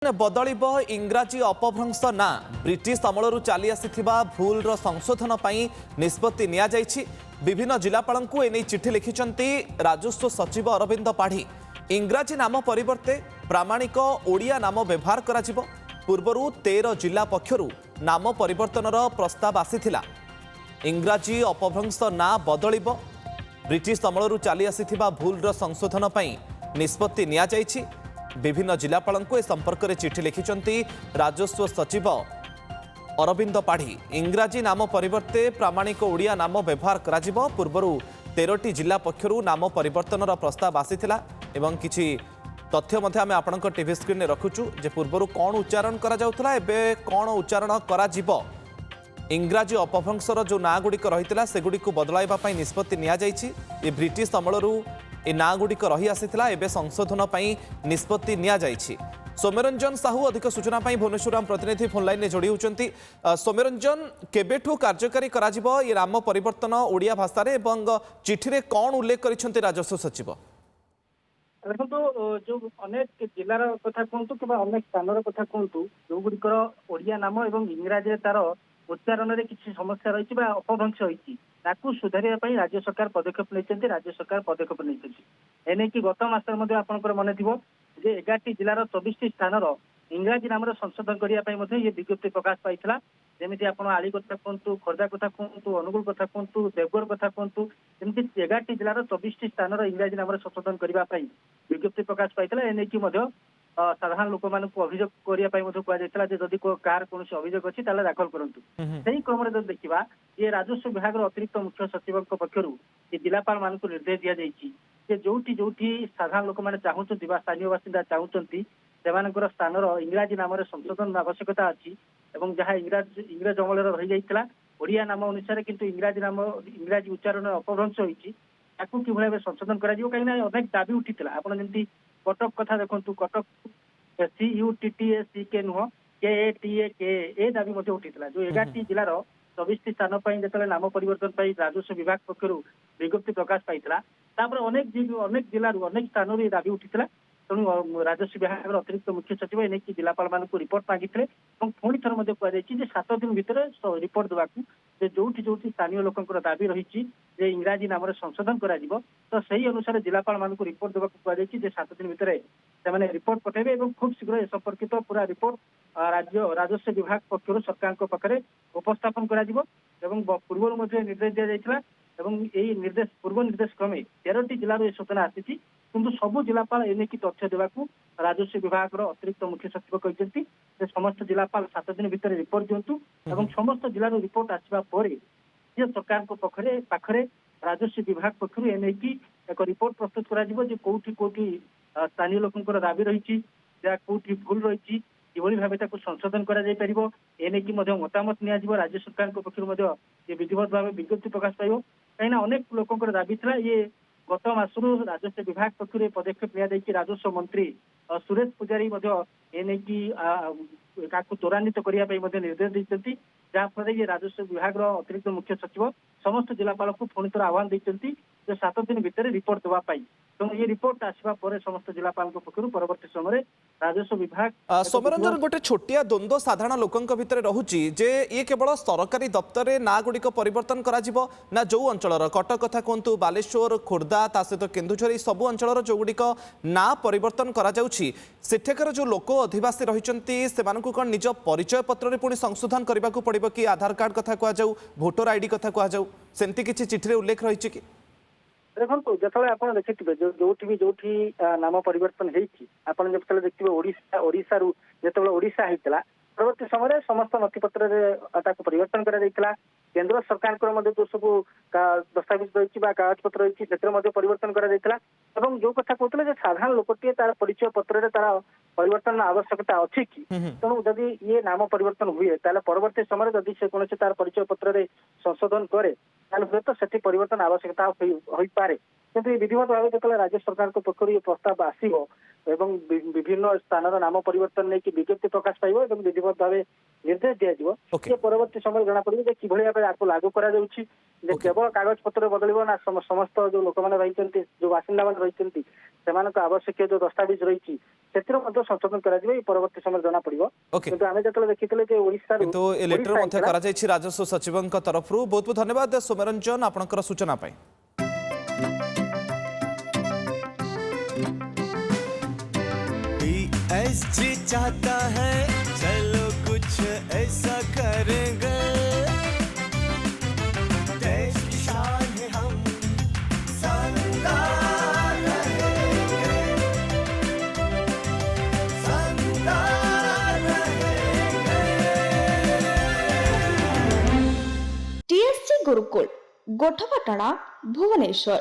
बदलिब इंग्राजी अपभ्रंश ना ब्रिटिश अमलू चली आसीथिबा भूलर संशोधन पर निष्पत्ति निया जायछि। विभिन्न जिलापालंकु एने चिठी लिखिचंती राजस्व सचिव अरविंद पाढ़ी। इंग्राजी नाम परिवर्ते प्रामाणिक ओडिया नाम व्यवहार कराजिबो। पूर्वरु 13 जिला पक्षरु नाम परिवर्तनर प्रस्ताव आसीथिला। इंग्राजी अपभ्रंश ना बदलिब ब्रिटिश अमलू चली आसीथिबा भूलर संशोधन पर निष्पत्ति निया जायछि। विभिन्न जिलापालंकु ए संपर्क में चिठी लिखिचंती राजस्व सचिव अरविंद पाढ़ी। इंग्राजी नाम परिवर्ते प्रामाणिक ओडिया नाम व्यवहार कराजिबो। पूर्वरु 13टी जिला पक्षरु नाम परिवर्तनर प्रस्ताव आसीथिला एवं किछि तथ्य मध्य आमे आपनक टीवी स्क्रीन में रखुछु जे पूर्वरु कोन उच्चारण करा जाउथला एबे कोन उच्चारण करा जिवो। इंग्राजी अपभ्रंशर जो ना गुड़िक रही सेगुड़ी बदलाइबा पई निष्पत्ति निया जायछि। ए ब्रिटिश अमलरू ए ना गुड़िक रही आसीथिला एबे संशोधन पई निष्पत्ति निया जायछि। सौम्यरंजन साहू अधिक सूचना पई भुवनेश्वर आम प्रतिनिधि फोन लाइन में जोड़ी होचंती। सौम्यरंजन केबेठू कार्यकारी कराजिबो ये नाम परिवर्तन ओडिया भाषा रे एवं चिठी रे कोन उल्लेख करिसंती राजस्व सचिव? देखो जो अनेक जिलार कथा कहतु कि अनेक स्थान कथा कहतु जो गुड़िकर ओडिया नाम एवं इंग्राजी तार उच्चारण में किसी समस्या रही अपभ्रंश रही सुधारिया राज्य सरकार पदक्षेप नहीं। राज्य सरकार पदक्षेप नहीं एने कि गत मास मन थी 11टी जिलार 24टी स्थान इंग्राजी नाम संशोधन करने ये विज्ञप्ति प्रकाश पाई। जमी आप आली कथा कहतु, खोर्धा कथा कहतु, अनुगुल कथा कहतु, देवगढ़ कथा कहतु, जमी 11टी जिलार 24टी स्थान इंग्राजी नाम संशोधन करने विज्ञप्ति प्रकाश पाई। एने कि साधारण लोक मान अभियोग करने जदि कार कौन अभियोग अच्छी दाखल करूँ। से क्रम में देखा ये राजस्व विभाग अतिरिक्त मुख्य सचिव पक्षर ये जिलापाल मान निर्देश दि जाए जोटी जोटी साधारण लोक मैंने चाहते स्थानीय बासिंदा चाहते स्थान इंग्राजी नाम संशोधन आवश्यकता अच्छी जहाँ इंग्रेज अमल रही जाता ओडिया नाम अनुसार किंतु इंग्राजी नाम इंग्राजी उच्चारण अपभ्रंश होती कि संशोधन कर कहीं अनेक दाबी उठी आपड़ी कटक कथा देखु कटक CUTTACK नुह KATAK दाबी उठी जो 11टी जिलार 24टी स्थान जो नाम परिवर्तन राजस्व विभाग पक्षर विज्ञप्ति प्रकाश पाई अनेक जिलूर अनेक स्थान दाबी उठी तेणु राजस्व विभाग अतिरिक्त मुख्य सचिव एने जिलापाल मान रिपोर्ट मांगी पुणी थर कहुई 7 दिन भितर रिपोर्ट देवाक जोटी जोटी स्थानीय लोक दाबी रही इंग्राजी नाम संशोधन कर तो सही अनुसार जिलापाल मान रिपोर्ट देवाक कहुई 7 दिन भितर से रिपोर्ट पठेबे और खूब शीघ्र ए संपर्कित पूरा रिपोर्ट राज्य राजस्व विभाग पक्षर सरकार पाखे उपस्थापन पूर्व निर्देश दि जाता निर्देश पूर्व निर्देश क्रमे 13टी जिलार ये सूचना आसी किंतु सबू जिलापाल एने की तथ्य देवाक राजस्व विभाग अतिरिक्त मुख्य सचिव कहते समस्त जिलापाल 7 दिन भितर रिपोर्ट दिंतु और समस्त जिलार रिपोर्ट आसवा सरकार पाखे राजस्व विभाग पक्षर एने की एक रिपोर्ट प्रस्तुत करोटी स्थानीय लोक दाबी रही कौटी भूल रही भाव संशोधन करने की मतामत निया राज्य सरकार पक्षर ये विधिवत भाव विज्ञप्ति प्रकाश पाइब कहीं अनेक लोक दाबी था ये गत मासरू राजस्व विभाग पक्षर पदक्षेप नि राजस्व मंत्री सुरेश पूजारी एने की त्वरान्वित करने निर्देश देते जहाँफल ये राजस्व विभाग अतिरिक्त मुख्य सचिव समस्त जिलापाल को पुणी थर आह्वान देते 7 दिन भितर रिपोर्ट देवाई तेणु ये रिपोर्ट आसवा समस्त जिलापाल पक्षर परवर्ती समय राजस्व विभाग सौम्यरंजन गोटे छोटिया द्वंद्व साधारण लोकंक भितर रहुची जे ये केवल सरकारी दफ्तर ना गुड़िक परिवर्तन करा ना जो अंचल कटक कथा कहतु बालेश्वर खोर्धा ता सहित केन्दुझर सब अंचल जो गुड़िक ना परिवर्तन करा जो लोक अधिवासी रही कौन निज परिचय पत्र पुणी संशोधन करने को पड़ो कि आधार कार्ड कथा कहु भोटर आईडी कथा कहु सेमती किसी चिठी उल्लेख रही कि देखो जो आप देखिए जो नाम परिवर्तन होते देखिए ओडिशा ओडिशा होता परवर्ती समय समस्त नथिपत्र परिवर्तन कर केंद्र सरकार जो सब दस्तावेज रही कागज पत्र रही से परिवर्तन कर जो कथा कहते साधारण लोकटे तार परिचय पत्र तार परिवर्तन आवश्यकता अच्छी कि तेणु जदि ये नाम परिवर्तन हुए परवर्ती समय जदि से कौन तार परिचय पत्र संशोधन करे हूँ तो से परिवर्तन आवश्यकता हो पारे किंतु विधिवत भाव जो राज्य सरकार पक्षर ये प्रस्ताव आसो ଏବଂ ବିଭିନ୍ନ ସ୍ଥାନର ନାମ ପରିବର୍ତ୍ତନ ନେଇକି ବିଜ୍ଞପ୍ତି ପ୍ରକାଶ ପାଇବ ଏବଂ ବିଧିବଦ୍ଧ ଭାବେ ନିର୍ଦ୍ଦେଶ ଦିଆଯିବ। Okay. ସେ ପରବର୍ତ୍ତୀ ସମୟରେ ଜଣା ପଡିବ ଯେ କିଭଳି ଭାବେ ଆକୁ ଲାଗୁ କରାଯାଉଛି, ଯେ Okay. କେବଳ କାଗଜ ପତ୍ର ବଦଳିବ ନା ସମସ୍ତ ଯୋଉ ଲୋକମାନେ ରହିଛନ୍ତି, ଯୋଉ ବାସିନ୍ଦା ମାନେ ରହିଛନ୍ତି, ସେମାନଙ୍କ ଆବଶ୍ୟକୀୟ ଯୋଉ ଦସ୍ତାବିଜ ରହିଛି ସେଥିରେ ମଧ୍ୟ ସଂଶୋଧନ କରାଯିବ। ଏଇ ପରବର୍ତ୍ତୀ ସମୟରେ ଜଣା ପଡିବ। Okay. କିନ୍ତୁ ଆମେ ଯେତେବେଳେ ଦେଖିଥିଲେ ଯେ ଓଡ଼ିଶାରୁ କିନ୍ତୁ ଏ ଲେଟର ମଧ୍ୟ କରାଯାଇଛି ରାଜସ୍ୱ ସଚିବଙ୍କ ତରଫରୁ। ବହୁତ ବହୁତ ଧନ୍ୟବାଦ ସୌମ୍ୟରଞ୍ଜନ ଆପଣଙ୍କର ସୂଚନା ପାଇଁ। BSG चाहता है चलो कुछ ऐसा करेंगे, देश की शान है हम शानदार रहेंगे, शानदार रहेंगे। TSC गुरुकुल गोठपाटଣା भुवनेश्वर।